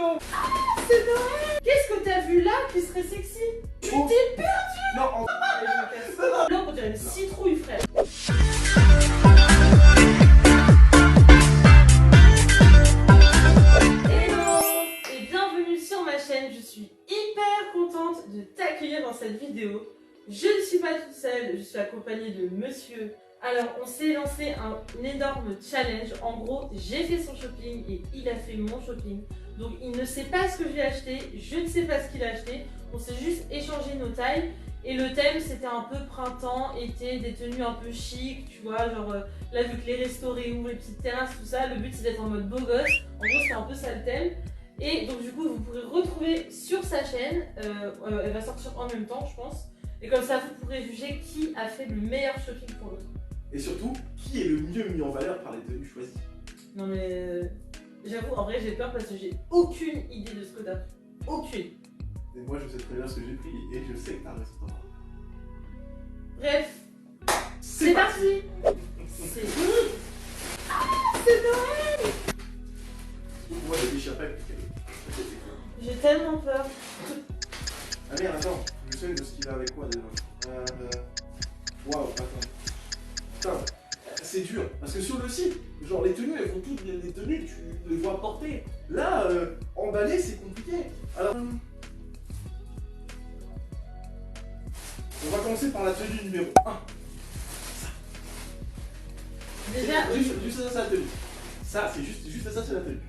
Hello. Ah, c'est Noël. Qu'est-ce que t'as vu là qui serait sexy? Tu t'es perdu. Non, Allez, je me casse. Là, on dirait une citrouille, frère. Hello et bienvenue sur ma chaîne. Je suis hyper contente de t'accueillir dans cette vidéo. Je ne suis pas toute seule, je suis accompagnée de monsieur. Alors, on s'est lancé un énorme challenge. En gros, j'ai fait son shopping et il a fait mon shopping. Donc, il ne sait pas ce que j'ai acheté, je ne sais pas ce qu'il a acheté. On s'est juste échangé nos tailles. Et le thème, c'était un peu printemps, été, des tenues un peu chic, tu vois. Genre, là, vu que les restos réouvrent, les petites terrasses, tout ça, le but, c'est d'être en mode beau gosse. En gros, c'est un peu ça le thème. Et donc, du coup, vous pourrez retrouver sur sa chaîne. Elle va sortir en même temps, je pense. Et comme ça, vous pourrez juger qui a fait le meilleur shopping pour l'autre. et surtout, qui est le mieux mis en valeur par les tenues choisies? Non mais j'avoue, en vrai j'ai peur parce que j'ai aucune idée de ce que t'as pris. Aucune. Et moi, je sais très bien ce que j'ai pris et je sais que t'as raison. Bref, c'est parti. C'est... Ah, c'est Noël. Moi, j'ai déchiré avec J'ai tellement peur. Ah merde, attends, je sais de ce qu'il a avec quoi déjà. Waouh, attends. Putain, c'est dur. Parce que sur le site, genre les tenues, elles font toutes les tenues, tu les vois porter. Là, emballer, c'est compliqué. Alors, on va commencer par la tenue numéro 1. Déjà, Juste ça, c'est la tenue. Ça, c'est juste ça, c'est la tenue.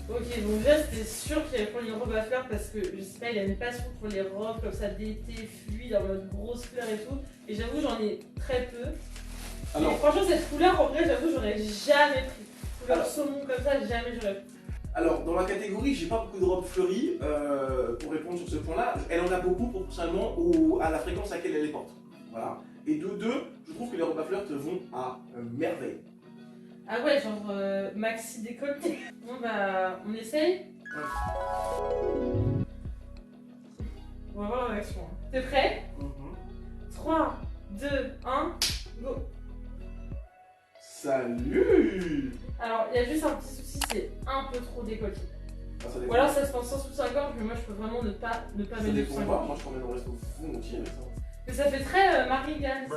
ok, donc déjà c'était sûr qu'il allait prendre une robe à fleurs parce que je sais pas, il a une passion pour les robes comme ça d'été, fluide, en mode grosse fleurs et tout. Et j'avoue, j'en ai très peu. Alors, et franchement, cette couleur, en vrai, j'avoue, j'aurais jamais pris. Couleur saumon comme ça, jamais j'aurais pris. Alors, dans la catégorie, j'ai pas beaucoup de robes fleuries, pour répondre sur ce point-là. Elle en a beaucoup proportionnellement à la fréquence à laquelle elle les porte. Voilà. Et de deux, je trouve que les robes à fleurs te vont à merveille. Ah ouais, genre maxi décolleté. Bon bah, on essaye. On va voir la réaction. T'es prêt? 3, 2, 1, go. Salut. Alors, il y a juste un petit souci, c'est un peu trop décolleté. Ah, ça dépend. Ou alors ça se pense sans soutien-gorge, mais moi je peux vraiment ne pas Ça mettre de dépend pas, soutien-gorge. moi je t'emmène au resto volontiers avec ça. Mais ça fait très Marie-Gane.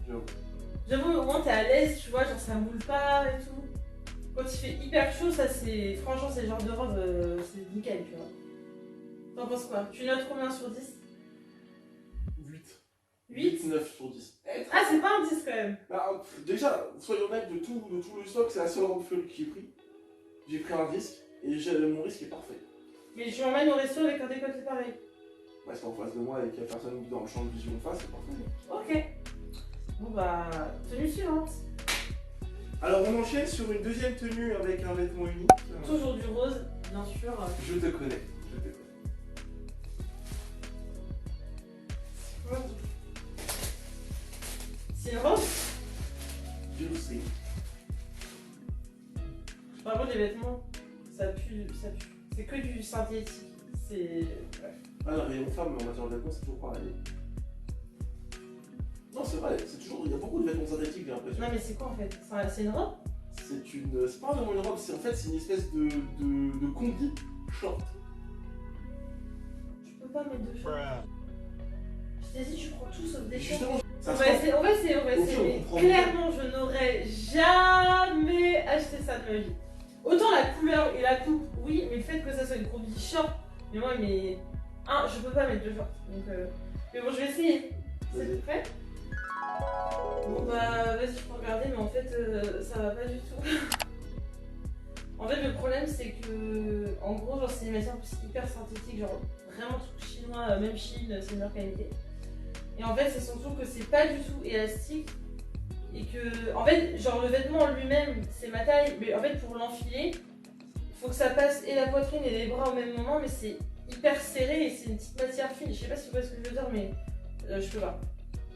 J'avoue. J'avoue, au moins t'es à l'aise, tu vois, genre ça moule pas et tout. Quand il fait hyper chaud, ça c'est. Franchement, c'est le genre de robe, c'est nickel, tu vois. T'en penses quoi? Tu notes combien sur 10? 8? 9 sur 10. Ah, c'est pas un 10 quand même. Bah, déjà, soyons honnêtes, de tout le stock, c'est la seule robe fleurie que j'ai pris. J'ai pris un risque et mon risque est parfait. Mais je m'emmène au resto avec un décolleté pareil. Bah, c'est en face de moi et qu'il n'y a personne dans le champ de vision en face, c'est parfait. Ok. Bon bah, tenue suivante. Alors, on enchaîne sur une deuxième tenue avec un vêtement unique. Toujours du rose, bien sûr. Je te connais, je te connais. C'est une robe. Je le sais. Par contre, les vêtements, ça pue, ça pue. C'est que du synthétique. C'est. Bref. Ah, la rayon femme en matière de vêtements, c'est toujours pareil. Non, c'est vrai, c'est toujours. Il y a beaucoup de vêtements synthétiques, j'ai l'impression. Non, mais c'est quoi en fait? C'est une robe? C'est pas vraiment une robe, c'est en fait c'est une espèce de combi short. Tu peux pas mettre de short. Je t'ai dit, tu prends tout sauf des shorts. Justement, ça On se va essayer, on va essayer, on va Ok, essayer. on Mais comprend. clairement, je n'aurais jamais acheté ça de ma vie. Autant la couleur et la coupe, oui, mais le fait que ça soit une combi short, mais moi, mais. Je peux pas mettre de short. Donc, mais bon, je vais essayer. Vas-y. C'est prêt? Bon bah, vas-y, je peux regarder, mais en fait, ça va pas du tout. En fait, le problème, c'est que, en gros, genre, c'est des matières hyper synthétiques, genre vraiment truc chinois, même Chine, c'est meilleure qualité. Et en fait, c'est surtout que c'est pas du tout élastique. Et que, en fait, genre le vêtement en lui-même, c'est ma taille, mais en fait, pour l'enfiler, il faut que ça passe et la poitrine et les bras au même moment, mais c'est hyper serré et c'est une petite matière fine. Je sais pas si tu vois ce que je veux dire, mais je peux pas.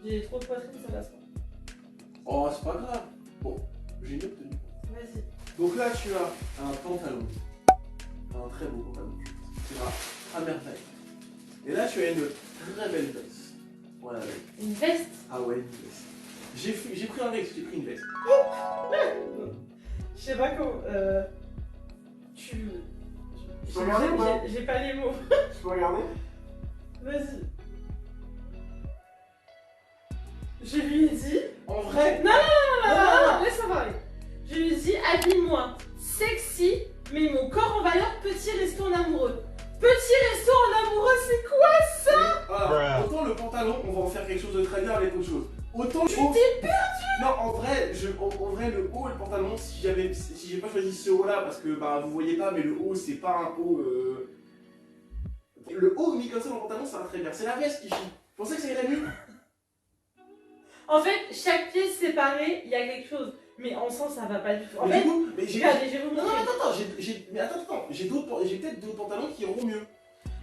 J'ai trop de poitrine, ça passe pas. Oh, c'est pas grave. Bon, j'ai une autre tenue. Vas-y. Donc là, tu as un pantalon. Un très beau pantalon. Qui va à merveille. Et là, tu as une très belle veste. Voilà. Une veste? Ah ouais, une veste. J'ai pris un risque, j'ai pris une veste. Je sais pas comment. Je peux regarder ou pas? J'ai pas les mots. Je peux regarder? Vas-y. Je lui ai dit. En vrai? Non, laisse-moi parler. Je lui ai dit, habille-moi sexy, mais mon corps en valeur, petit resto en amoureux. Petit resto en amoureux, c'est quoi ça? Voilà. Autant le pantalon, on va en faire quelque chose de très bien avec autre chose. Autant le haut. T'es perdu. Non, en vrai, en vrai, le haut et le pantalon, si j'ai pas choisi ce haut-là, parce que bah vous voyez pas, mais le haut c'est pas un haut. Le haut mis comme ça dans le pantalon, ça va très bien. C'est la veste qui chie. Je pensais que ça irait mieux. En fait, chaque pièce séparée, il y a quelque chose. Mais ensemble, ça va pas du tout. En Mais fait, du coup, mais regardez, je vais vous Non, montrer. attends, j'ai peut-être d'autres pantalons qui iront mieux.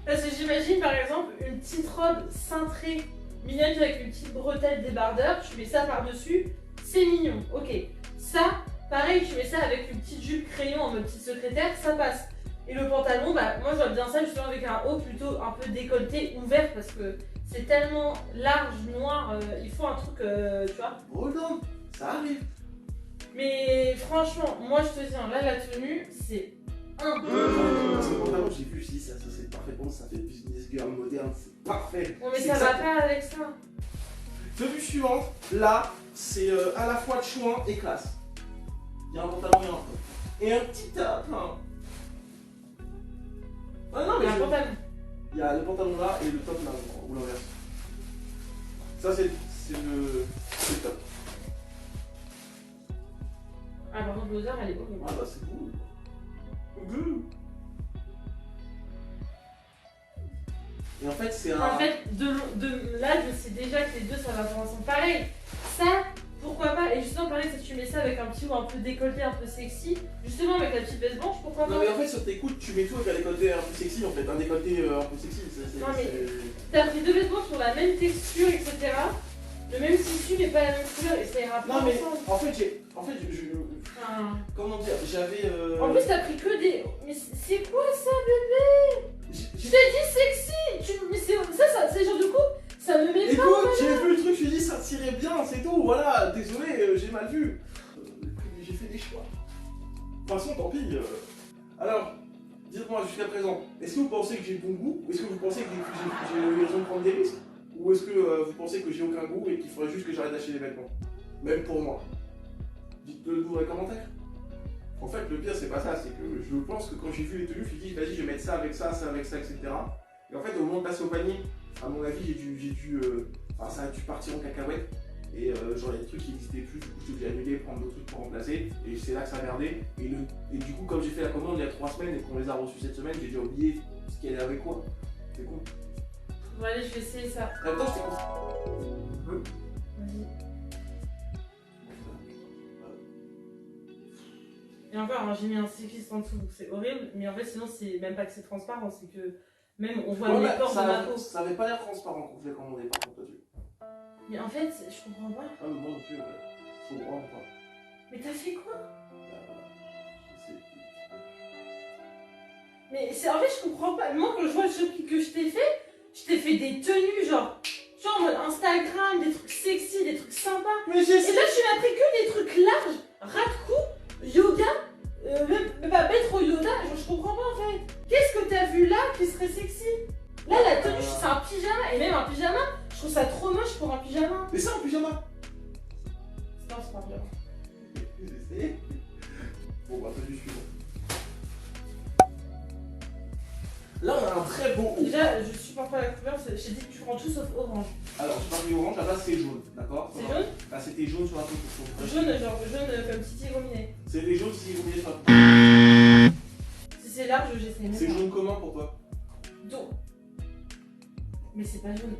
Parce que j'imagine par exemple une petite robe cintrée, mignonne avec une petite bretelle débardeur, tu mets ça par-dessus, c'est mignon, ok. Ça, pareil, tu mets ça avec une petite jupe crayon en mode petite secrétaire, ça passe. Et le pantalon, bah moi je vois bien ça justement avec un haut plutôt un peu décolleté, ouvert, parce que c'est tellement large, noir, il faut un truc, tu vois. Oh non, ça arrive. Mais franchement, moi je te dis, hein, là la tenue, c'est un peu. Parce que le pantalon, j'ai vu, je dis ça c'est parfait pour nous, ça fait business girl moderne, c'est parfait. Bon, mais ça va pas avec ça. Tenue suivante, là, c'est à la fois chouin et classe. Il y a un pantalon et un top. Et un petit top, hein. Ah non, mais Un pantalon. il y a le pantalon là et le top là, ou l'inverse. Ça, c'est le top. Ah, par contre, l'odeur, elle est horrible. Ah bah, c'est cool. Good. Et en fait, c'est un. En fait, de là, je sais déjà que les deux, ça va faire ensemble. Pareil, ça, pourquoi pas. Et justement, pareil, si tu mets ça avec un petit haut un peu décolleté, un peu sexy, justement avec la petite veste blanche, pourquoi pas. Non, mais en fait, sur tes coudes, tu mets tout avec un décolleté un peu sexy en fait. Un décolleté un peu sexy. Non, mais t'as pris deux vêtements sur la même texture, etc. Le même tissu, mais pas la même couleur, et ça ira pas Non, mais ensemble. en fait, Enfin, comment dire, j'avais. En plus, t'as pris que des. Mais c'est quoi ça, bébé? Je t'ai dit sexy. Mais c'est ça, c'est le genre de coupe, ça me met pas. Écoute, j'ai vu le truc, je me suis dit ça tirait bien, c'est tout, voilà, désolé, j'ai mal vu. J'ai fait des choix. De toute façon, tant pis. Alors, dites-moi jusqu'à présent, est-ce que vous pensez que j'ai bon goût? Ou est-ce que vous pensez que j'ai eu raison de prendre des risques? Ou est-ce que vous pensez que j'ai aucun goût et qu'il faudrait juste que j'arrête d'acheter des vêtements? Même pour moi. Dites-le nous dans les commentaires. En fait, le pire, c'est pas ça, c'est que je pense que quand j'ai vu les tenues, je me suis dit, vas-y, je vais mettre ça avec ça, ça avec ça, etc. Et en fait, au moment de passer au panier, à mon avis, enfin, ça a dû partir en cacahuète. Et genre, il y a des trucs qui n'existaient plus, du coup, je suis obligé d'annuler, prendre d'autres trucs pour remplacer. Et c'est là que ça a merdé. Et du coup, comme j'ai fait la commande il y a 3 semaines et qu'on les a reçus cette semaine, j'ai déjà oublié ce qu'il y avait avec quoi. C'est con. Bon, allez, je vais essayer ça. En même temps, j'étais Vas-y. Et encore, hein, j'ai mis un cycliste en dessous, donc c'est horrible. Mais en fait, sinon, c'est même pas que c'est transparent, c'est que même on voit Ouais, les corps de ma peau. ça avait pas l'air transparent quand je l'ai commandé, par contre, là-dessus. Mais en fait, je comprends pas. Ah, mais moi non plus, ouais. Je comprends pas. Mais t'as fait quoi? Je sais. Mais c'est en fait, je comprends pas. Moi, quand je vois le shopping que je t'ai fait des tenues, genre en mode Instagram, des trucs sexy, des trucs sympas. Mais Et là, tu m'as pris que des trucs larges, ras de cou, yoga, même pas mettre au yoga, genre, je comprends pas en fait. Qu'est-ce que t'as vu là qui serait sexy? Là, la tenue, c'est un pyjama, et même un pyjama, je trouve ça trop moche pour un pyjama. Mais ça en pyjama. Non, c'est pas un pyjama. J'ai essayé. Bon, bah, tenue suivante. Là, on a un très beau haut. Déjà, je supporte pas la couleur, j'ai dit que tu prends tout sauf orange. Alors, je parle du orange, là-bas, c'est jaune, d'accord? C'est jaune? Là, c'était jaune sur la photo. Jaune, genre jaune comme Titi Rominet. C'était jaune si vous voulez sur la photo. Si c'est large, j'essaie même C'est pas. jaune comment pour toi? Donc. Mais c'est pas jaune.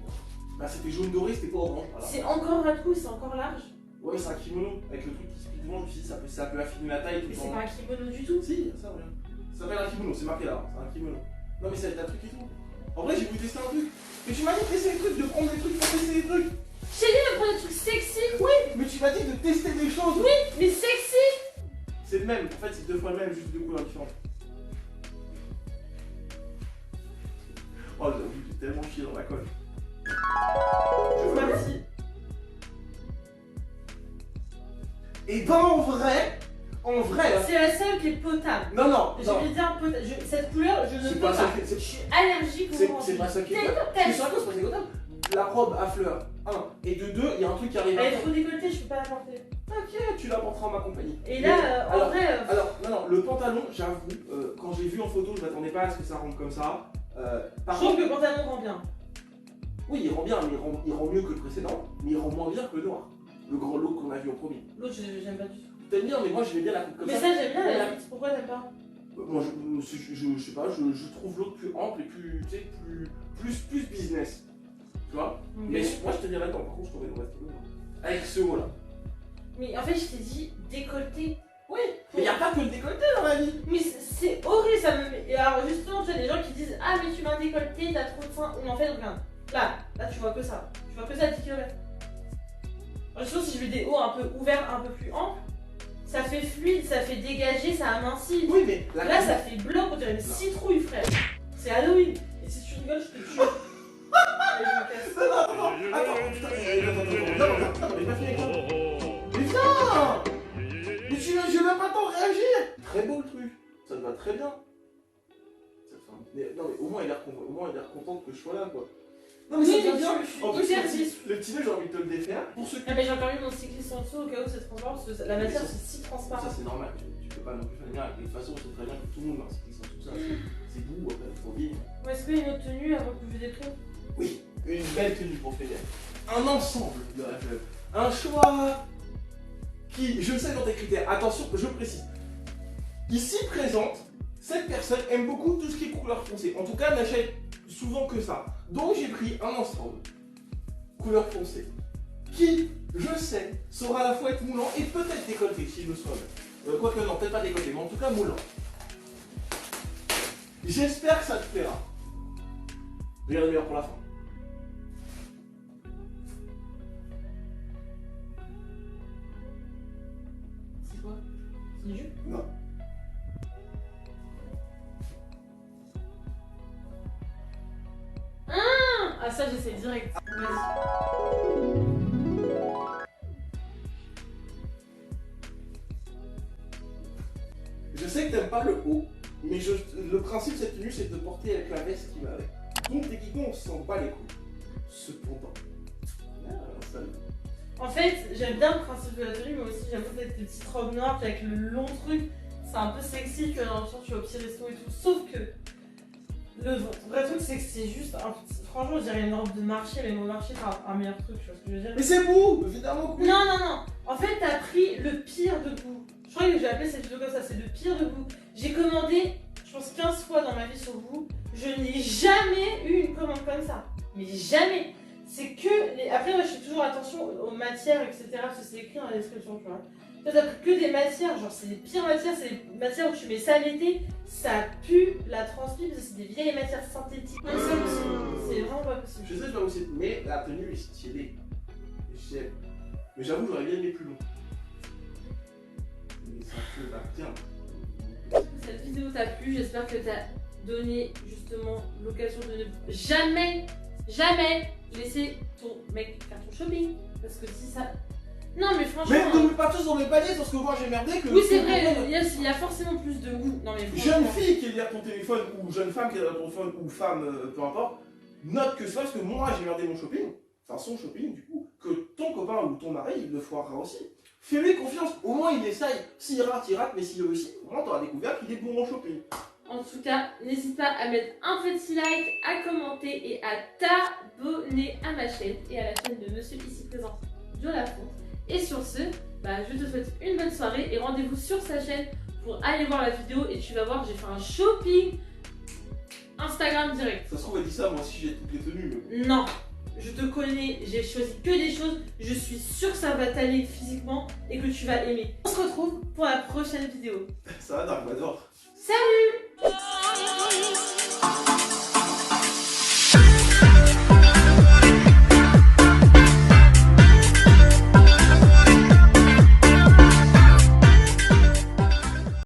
Bah, c'était jaune doré, c'était pas orange. Voilà. C'est encore ras de cou, c'est encore large. Ouais, c'est un kimono avec le truc qui se plie devant. Je me suis dit, ça peut affiner la taille tout Mais le c'est temps. pas un kimono du tout. Si, ça, rien. Ça s'appelle un kimono, c'est marqué là, c'est un kimono. Non, mais c'est un truc et tout. En vrai, j'ai voulu tester un truc. Mais tu m'as dit de tester des trucs, de prendre des trucs pour tester des trucs. J'ai dit de prendre des trucs sexy. Oui, mais tu m'as dit de tester des choses. Oui, mais sexy. C'est le même, en fait, c'est 2 fois le même, juste 2 couleurs différentes. Oh, j'avoue, j'ai tellement chié dans la colle. C'est parti. Et ben en vrai, En vrai, C'est la seule qui est potable. non, non, J'ai non. envie de dire potable. Cette couleur, je ne C'est peux pas pas. ça Je suis allergique au orange. C'est pas ça qui est potable. Telle- C'est ça que c'est pas potable. La robe à fleurs, 1. Et de 2, il y a un truc qui arrive Elle est après. trop décolletée, je peux pas la porter. T'inquiète, tu la porteras en ma compagnie. Et là, Mais, en vrai. Alors, non, le pantalon, j'avoue, quand j'ai vu en photo, je m'attendais pas à ce que ça rentre comme ça. Par Je trouve contre, que le pantalon rend bien. oui, il rend bien, mais il rend mieux que le précédent, mais il rend moins bien que le noir. Le grand look qu'on a vu en premier. L'autre, j'aime pas du tout. T'aimes bien, mais moi j'aimais bien la coupe comme Mais ça. ça, j'aime bien la limite. Pourquoi t'aimes pas? Moi, je sais pas, je trouve l'autre plus ample et plus, tu sais, plus business. Tu vois? Ok. Mais moi je te dirais non, par contre, je t'aurais le reste avec ce mot-là. Mais en fait, je t'ai dit décolleté. Oui, mais y a pas que le décolleté dans la vie. Mais c'est horrible, ça me met. Et alors, justement, tu as des gens qui disent ah, mais tu m'as décolleté, t'as trop de seins. Mais en fait, regarde. Là, tu vois que ça. Tu vois que ça à 10 km. Justement, si je mets des hauts un peu ouverts, un peu plus amples, ça fait fluide, ça fait dégager, ça amincit. Oui, mais Là, ça fait bloc, on dirait une citrouille, frère. C'est Halloween. Et si tu rigoles, je te tue. Allez, je me casse. Non, attends, mais pas fini avec ça. Mais viens! Mais j'ai même pas le temps de réagir! Très beau le truc, ça te va très bien. Non, mais au moins il a l'air content que je sois là, quoi. Non, mais Oui, ça te mais va bien! je suis En plus, hyper le petit nœud, j'ai envie de te le défaire. Pour ceux qui. Ah, mais j'ai encore mis mon cycliste en dessous au cas où c'est transparent parce que la matière c'est si transparent. Ça, c'est normal, tu peux pas non plus faire une miracle. De toute façon, c'est très bien que tout le monde a un cycliste en tout ça. C'est doux, il faut vivre. Ou est-ce qu'il y a une autre tenue avant que je déprime? Oui, une belle tenue pour finir. Un ensemble de rêves. Un choix qui, je sais dans tes critères, attention, je précise. Ici présente, cette personne aime beaucoup tout ce qui est couleur foncée. En tout cas, n'achète souvent que ça. Donc j'ai pris un ensemble, couleur foncée, qui, je sais, saura à la fois être moulant et peut-être décolleté si je le souhaite. Quoique non, peut-être pas décolleté, mais en tout cas moulant. J'espère que ça te plaira. Regarde le meilleur pour la fin. C'est quoi? C'est une jupe? Non. Ah, ça j'essaie direct. Vas-y. Je sais que t'aimes pas le haut, mais le principe de cette tenue, c'est de porter avec la veste qui va avec. Donc techniquement, on se sent pas les couilles. Cependant. Salut. En fait, j'aime bien le principe de la tenue, mais aussi j'aime cette petite robe noire puis avec le long truc. C'est un peu sexy, tu vois, dans le sens tu vas au petit resto et tout. Sauf que le vrai truc, c'est que c'est juste un petit. Franchement, je dirais une robe de marché, mais mon marché, c'est un meilleur truc, tu vois ce que je veux dire? Mais c'est beau, évidemment que oui. Non, non, non. En fait, t'as pris le pire de goût. Je crois que j'ai appelé cette vidéo comme ça, c'est le pire de goût. J'ai commandé, je pense, 15 fois dans ma vie sur vous. Je n'ai jamais eu une commande comme ça. Mais jamais. C'est que les. Après, moi, je fais toujours attention aux matières, etc. Parce que c'est écrit dans la description, tu vois. Toi, t'as pris que des matières, genre, c'est les pires matières, c'est les matières où tu mets ça l'été, ça pue la transpi parce que c'est des vieilles matières synthétiques. Non, c'est pas possible. C'est vraiment pas possible. Je sais pas aussi, mais la tenue est stylée. J'aime. Mais j'avoue, j'aurais bien aimé plus long. Mais ça te va bien. Cette vidéo t'a plu, j'espère que t'as donné justement l'occasion de ne jamais laisser ton mec faire ton shopping. Parce que si ça. Non mais franchement. Mais ne mets pas tous dans le panier parce que moi j'ai merdé que. Oui c'est vrai, il y a forcément plus de goût. Non mais Jeune fille qui est derrière ton téléphone ou jeune femme qui est derrière ton téléphone ou femme, peu importe, note que ça parce que moi j'ai merdé mon shopping, enfin son shopping du coup, que ton copain ou ton mari il le foirera aussi. Fais-lui confiance, au moins il essaye. S'il rate, il rate, mais s'il réussit, au moins t'auras découvert qu'il est bon en shopping. En tout cas, n'hésite pas à mettre un petit like, à commenter et à t'abonner à ma chaîne et à la chaîne de monsieur ici présent, Joe Lafonte. Et sur ce, je te souhaite une bonne soirée et rendez-vous sur sa chaîne pour aller voir la vidéo et tu vas voir, j'ai fait un shopping Instagram direct. Ça se trouve, elle dit ça, moi aussi j'ai toutes les tenues. Mais... Non, je te connais, j'ai choisi que des choses, je suis sûre que ça va t'aller physiquement et que tu vas aimer. On se retrouve pour la prochaine vidéo. Ça va, Dark Vador. Salut!